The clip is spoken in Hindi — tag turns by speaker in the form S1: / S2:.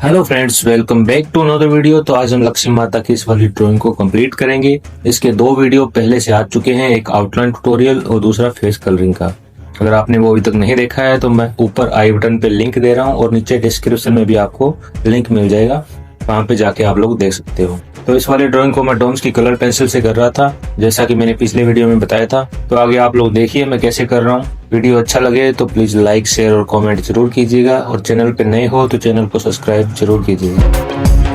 S1: Hello friends, welcome back to another video. तो आज हम लक्ष्मी माता की इस वाली ड्राइंग को कंप्लीट करेंगे। इसके दो वीडियो पहले से आ चुके हैं, एक आउटलाइन ट्यूटोरियल और दूसरा फेस कलरिंग का। अगर आपने वो अभी तक नहीं देखा है तो मैं ऊपर आई बटन पे लिंक दे रहा हूँ और नीचे डिस्क्रिप्शन में भी आपको लिंक मिल जाएगा, वहाँ पे जाके आप लोग देख सकते हो। तो इस वाली ड्राइंग को मैं डॉम्स की कलर पेंसिल से कर रहा था, जैसा कि मैंने पिछले वीडियो में बताया था। तो आगे आप लोग देखिए मैं कैसे कर रहा हूँ। वीडियो अच्छा लगे तो प्लीज लाइक, शेयर और कमेंट जरूर कीजिएगा, और चैनल पे नए हो तो चैनल को सब्सक्राइब जरूर कीजिएगा।